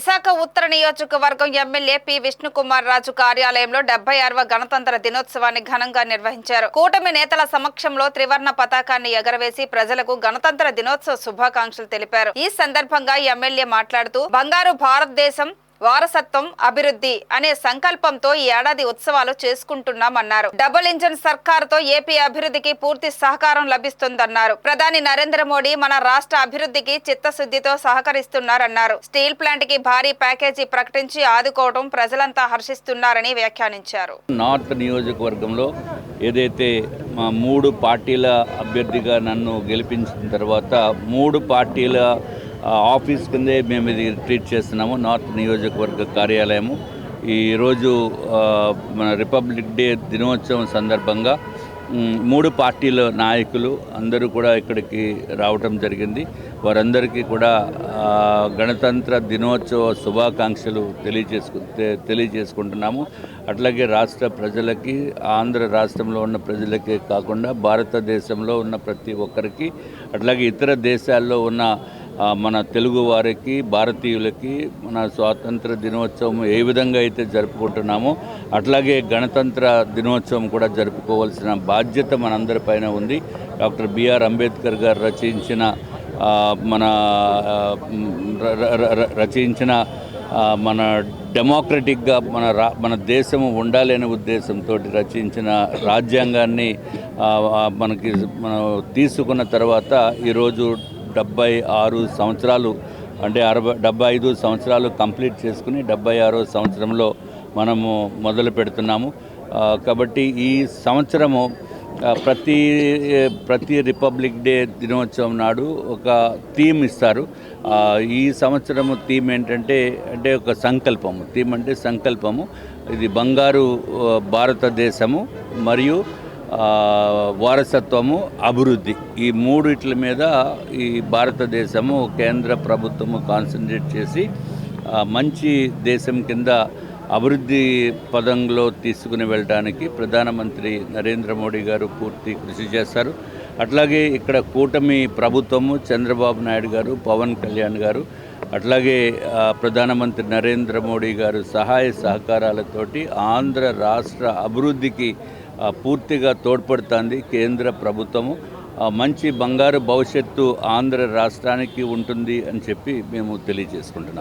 విశాఖ ఉత్తర నియోజకవర్గం MLA P Vishnukumar Raju కార్యాలయంలో 76వ గణతంత్ర దినోత్సవాన్ని ఘనంగా నిర్వహించారు. కూటమి నేతల సమక్షంలో త్రివర్ణ పతాకాన్ని ఎగరవేసి ప్రజలకు గణతంత్ర దినోత్సవ శుభాకాంక్షలు తెలిపారు. ఈ సందర్భంగా ఎమ్మెల్యే మాట్లాడుతూ బంగారు భారతదేశం వారసత్వం అభివృద్ధి అనే సంకల్పంతో ఈ ఏడాది ఉత్సవాలు చేసుకుంటున్నామన్నారు. డబుల్ ఇంజన్ సర్కారుతో ఏపీ అభివృద్ధికి పూర్తి సహకారం లభిస్తుందన్నారు. ప్రధాని నరేంద్ర మోడీ మన రాష్ట్ర అభివృద్ధికి చిత్తశుద్ధితో సహకరిస్తున్నారన్నారు. స్టీల్ ప్లాంట్ కి భారీ ప్యాకేజీ ప్రకటించి ఆదుకోవడం ప్రజలంతా హర్షిస్తున్నారని వ్యాఖ్యానించారు. నార్త్ నియోజకవర్గంలో ఏదైతే మా 3 పార్టీల అభ్యర్థిగా నన్ను గెలిపించిన తర్వాత 3 పార్టీల ఆఫీస్ కిందే మేము ఇది ట్రీట్ చేస్తున్నాము. నార్త్ నియోజకవర్గ కార్యాలయము ఈరోజు మన రిపబ్లిక్ డే దినోత్సవం సందర్భంగా 3 పార్టీల నాయకులు అందరూ కూడా ఇక్కడికి రావటం జరిగింది. వారందరికీ కూడా గణతంత్ర దినోత్సవ శుభాకాంక్షలు తెలియజేసుకుంటున్నాము. అట్లాగే రాష్ట్ర ప్రజలకి, ఆంధ్ర రాష్ట్రంలో ఉన్న ప్రజలకే కాకుండా భారతదేశంలో ఉన్న ప్రతి ఒక్కరికి, అట్లాగే ఇతర దేశాల్లో ఉన్న మన తెలుగు వారికి, భారతీయులకి మన స్వాతంత్ర దినోత్సవం ఏ విధంగా అయితే జరుపుకుంటున్నామో అట్లాగే గణతంత్ర దినోత్సవం కూడా జరుపుకోవాల్సిన బాధ్యత మనందరిపైన ఉంది. డాక్టర్ బిఆర్ అంబేద్కర్ గారు రచించిన మన డెమోక్రటిక్గా మన దేశము ఉండాలనే ఉద్దేశంతో రచించిన రాజ్యాంగాన్ని మనం తీసుకున్న తర్వాత ఈరోజు 76 సంవత్సరాలు అంటే 75 సంవత్సరాలు కంప్లీట్ చేసుకుని 76వ సంవత్సరంలో మనము మొదలు పెడుతున్నాము. కాబట్టి ఈ సంవత్సరము ప్రతి రిపబ్లిక్ డే దినోత్సవం నాడు ఒక థీమ్ ఇస్తారు. ఈ సంవత్సరము థీమ్ ఏంటంటే ఒక సంకల్పము. థీమ్ అంటే సంకల్పము. ఇది బంగారు భారతదేశము మరియు వారసత్వము, అభివృద్ధి, ఈ 3 మీద ఈ భారతదేశము కేంద్ర ప్రభుత్వము కాన్సన్ట్రేట్ చేసి మంచి దేశం కింద అభివృద్ధి పదంలో తీసుకుని వెళ్ళడానికి ప్రధానమంత్రి నరేంద్ర మోడీ గారు పూర్తి కృషి చేస్తారు. అట్లాగే ఇక్కడ కూటమి ప్రభుత్వము, చంద్రబాబు నాయుడు గారు, పవన్ కళ్యాణ్ గారు, అట్లాగే ప్రధానమంత్రి నరేంద్ర మోడీ గారు సహాయ సహకారాలతోటి ఆంధ్ర రాష్ట్ర అభివృద్ధికి పూర్తిగా తోడ్పడుతుంది కేంద్ర ప్రభుత్వము. మంచి బంగారు భవిష్యత్తు ఆంధ్ర రాష్ట్రానికి ఉంటుంది అని చెప్పి మేము తెలియజేసుకుంటున్నాం.